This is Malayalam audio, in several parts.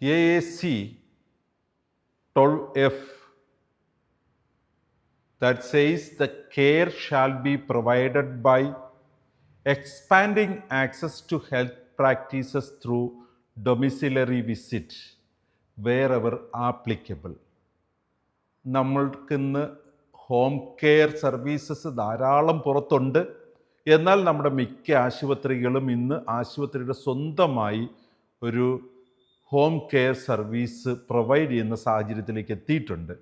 AAC 12F that says the care shall be provided by expanding access to health practices through domiciliary visit wherever applicable. നമ്മൾക്കിന്ന് ഹോം കെയർ സർവീസസ് ധാരാളം പുറത്തുണ്ട്. എന്നാൽ നമ്മുടെ മിക്ക ആശുപത്രികളും ഇന്ന് ആശുപത്രിയുടെ സ്വന്തമായി ഒരു ഹോം കെയർ സർവീസ് പ്രൊവൈഡ് ചെയ്യുന്ന സാഹചര്യത്തിലേക്ക് എത്തിയിട്ടുണ്ട്.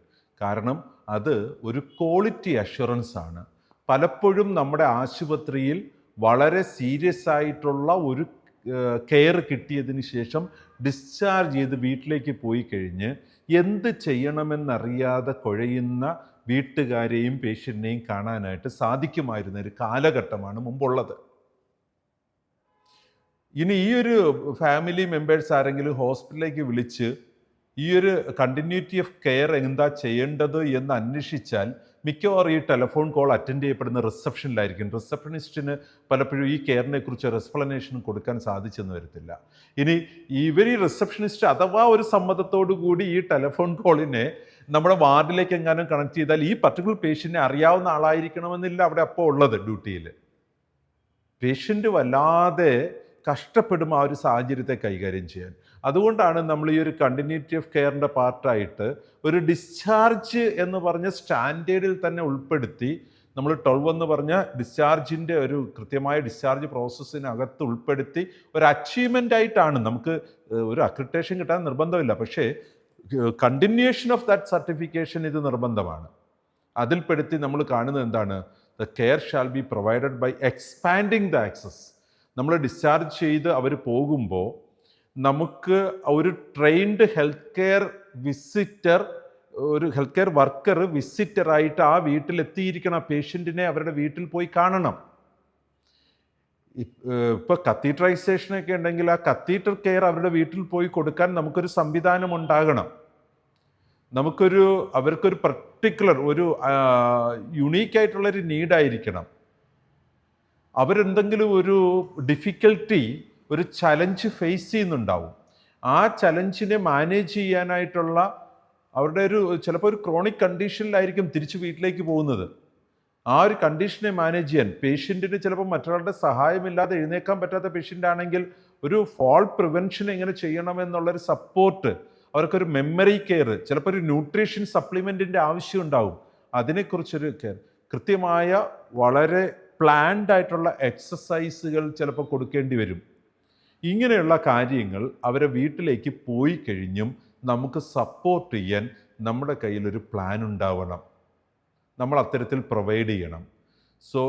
കാരണം അത് ഒരു ക്വാളിറ്റി അഷ്വറൻസ് ആണ്. പലപ്പോഴും നമ്മുടെ ആശുപത്രിയിൽ വളരെ സീരിയസ് ആയിട്ടുള്ള ഒരു കെയർ കിട്ടിയതിന് ശേഷം ഡിസ്ചാർജ് ചെയ്ത് വീട്ടിലേക്ക് പോയി കഴിഞ്ഞ് എന്ത് ചെയ്യണമെന്നറിയാതെ കുഴയുന്ന വീട്ടുകാരെയും പേഷ്യൻറ്റിനെയും കാണാനായിട്ട് സാധിക്കുമായിരുന്ന ഒരു കാലഘട്ടമാണ് മുമ്പുള്ളത്. ഇനി ഈ ഒരു ഫാമിലി മെമ്പേഴ്സ് ആരെങ്കിലും ഹോസ്പിറ്റലിലേക്ക് വിളിച്ച് ഈ ഒരു കണ്ടിന്യൂറ്റി ഓഫ് കെയർ എന്താ ചെയ്യേണ്ടത് എന്ന് അന്വേഷിച്ചാൽ മിക്കവാറും ഈ ടെലിഫോൺ കോൾ അറ്റൻഡ് ചെയ്യപ്പെടുന്ന റിസപ്ഷനിലായിരിക്കും. റിസപ്ഷനിസ്റ്റിന് പലപ്പോഴും ഈ കെയറിനെ കുറിച്ച് എക്സ്പ്ലനേഷൻ കൊടുക്കാൻ സാധിച്ചെന്ന് വരത്തില്ല. ഇനി ഇവർ ഈ റിസപ്ഷനിസ്റ്റ് അഥവാ ഒരു സമ്മതത്തോടു കൂടി ഈ ടെലിഫോൺ കോളിനെ നമ്മുടെ വാർഡിലേക്ക് എങ്ങാനും കണക്ട് ചെയ്താൽ ഈ പർട്ടിക്കുലർ പേഷ്യൻറ്റിനെ അറിയാവുന്ന ആളായിരിക്കണമെന്നില്ല അവിടെ അപ്പോൾ ഉള്ളത് ഡ്യൂട്ടിയിൽ. പേഷ്യൻ്റ് വല്ലാതെ കഷ്ടപ്പെടും ആ ഒരു സാഹചര്യത്തെ കൈകാര്യം ചെയ്യാൻ. അതുകൊണ്ടാണ് നമ്മൾ ഈ ഒരു കണ്ടിന്യൂറ്റി ഓഫ് കെയറിൻ്റെ പാർട്ടായിട്ട് ഒരു ഡിസ്ചാർജ് എന്ന് പറഞ്ഞ സ്റ്റാൻഡേർഡിൽ തന്നെ ഉൾപ്പെടുത്തി നമ്മൾ 12 എന്ന് പറഞ്ഞ ഡിസ്ചാർജിൻ്റെ ഒരു കൃത്യമായ ഡിസ്ചാർജ് പ്രോസസ്സിനകത്ത് ഉൾപ്പെടുത്തി ഒരു അച്ചീവ്മെൻ്റ് ആയിട്ടാണ്. നമുക്ക് ഒരു അക്രിഡിറ്റേഷൻ കിട്ടാൻ നിർബന്ധമില്ല, പക്ഷേ കണ്ടിന്യൂഷൻ ഓഫ് ദാറ്റ് സർട്ടിഫിക്കേഷൻ ഇത് നിർബന്ധമാണ്. അതിൽപ്പെടുത്തി നമ്മൾ കാണുന്നത് എന്താണ്? The care shall be provided by expanding the access. നമ്മൾ ഡിസ്ചാർജ് ചെയ്ത് അവർ പോകുമ്പോൾ നമുക്ക് ഒരു ട്രെയിൻഡ് ഹെൽത്ത് കെയർ വിസിറ്റർ, ഒരു ഹെൽത്ത് കെയർ വർക്കർ വിസിറ്ററായിട്ട് ആ വീട്ടിലെത്തിയിരിക്കണം. പേഷ്യൻറ്റിനെ അവരുടെ വീട്ടിൽ പോയി കാണണം. ഇപ്പോൾ കത്തീഡ്രൈസേഷനൊക്കെ ഉണ്ടെങ്കിൽ ആ കത്തീഡ്രൽ കെയർ അവരുടെ വീട്ടിൽ പോയി കൊടുക്കാൻ നമുക്കൊരു സംവിധാനം ഉണ്ടാകണം. അവർക്കൊരു പർട്ടിക്കുലർ ഒരു യുണീക്കായിട്ടുള്ളൊരു നീഡായിരിക്കണം. അവരെന്തെങ്കിലും ഒരു ഡിഫിക്കൽട്ടി, ഒരു ചലഞ്ച് ഫേസ് ചെയ്യുന്നുണ്ടാവും. ആ ചലഞ്ചിനെ മാനേജ് ചെയ്യാനായിട്ടുള്ള അവരുടെ ചിലപ്പോൾ ഒരു ക്രോണിക് കണ്ടീഷനിലായിരിക്കും തിരിച്ച് വീട്ടിലേക്ക് പോകുന്നത്. ആ ഒരു കണ്ടീഷനെ മാനേജ് ചെയ്യാൻ പേഷ്യൻറ്റിന് ചിലപ്പോൾ മറ്റൊരാളുടെ സഹായമില്ലാതെ എഴുന്നേക്കാൻ പറ്റാത്ത പേഷ്യൻ്റ് ആണെങ്കിൽ ഒരു ഫോൾ പ്രിവെൻഷൻ എങ്ങനെ ചെയ്യണമെന്നുള്ളൊരു സപ്പോർട്ട്, അവർക്കൊരു മെമ്മറി കെയർ, ചിലപ്പോൾ ഒരു ന്യൂട്രീഷൻ സപ്ലിമെൻറ്റിൻ്റെ ആവശ്യം ഉണ്ടാവും. അതിനെക്കുറിച്ചൊരു കെയർ, കൃത്യമായ വളരെ പ്ലാൻഡ് ആയിട്ടുള്ള എക്സസൈസുകൾ ചിലപ്പോൾ കൊടുക്കേണ്ടി വരും. ഇങ്ങനെയുള്ള കാര്യങ്ങൾ അവരെ വീട്ടിലേക്ക് പോയി കഴിഞ്ഞും നമുക്ക് സപ്പോർട്ട് ചെയ്യാൻ നമ്മുടെ കയ്യിലൊരു പ്ലാൻ ഉണ്ടാവണം. നമ്മൾ അത്തരത്തിൽ പ്രൊവൈഡ് ചെയ്യണം. സോ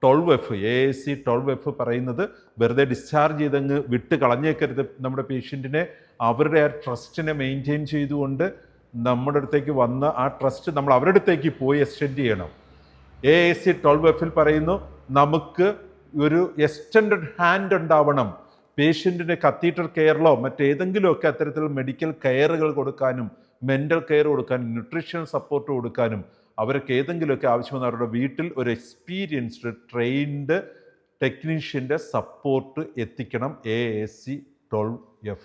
12F AAC 12F പറയുന്നത് വെറുതെ ഡിസ്ചാർജ് ചെയ്തങ്ങ് വിട്ട് കളഞ്ഞേക്കരുത് നമ്മുടെ പേഷ്യൻറ്റിനെ. അവരുടെ ആ ട്രസ്റ്റിനെ മെയിൻറ്റെയിൻ ചെയ്തുകൊണ്ട് നമ്മുടെ അടുത്തേക്ക് വന്ന ആ ട്രസ്റ്റ് നമ്മൾ അവരുടെ അടുത്തേക്ക് പോയി എക്സ്റ്റെൻഡ് ചെയ്യണം. AAC 12F പറയുന്നു നമുക്ക് ഒരു എക്സ്റ്റൻഡഡ് ഹാൻഡ് ഉണ്ടാവണം. പേഷ്യൻറ്റിന് കത്തീഡ്രൽ കെയറിലോ മറ്റേതെങ്കിലുമൊക്കെ അത്തരത്തിൽ മെഡിക്കൽ കെയറുകൾ കൊടുക്കാനും മെൻ്റൽ കെയർ കൊടുക്കാനും ന്യൂട്രീഷൻ സപ്പോർട്ട് കൊടുക്കാനും അവർക്ക് ഏതെങ്കിലുമൊക്കെ ആവശ്യമെന്ന് അവരുടെ വീട്ടിൽ ഒരു എക്സ്പീരിയൻസ്ഡ് ട്രെയിൻഡ് ടെക്നീഷ്യൻ്റെ സപ്പോർട്ട് എത്തിക്കണം AAC 12F.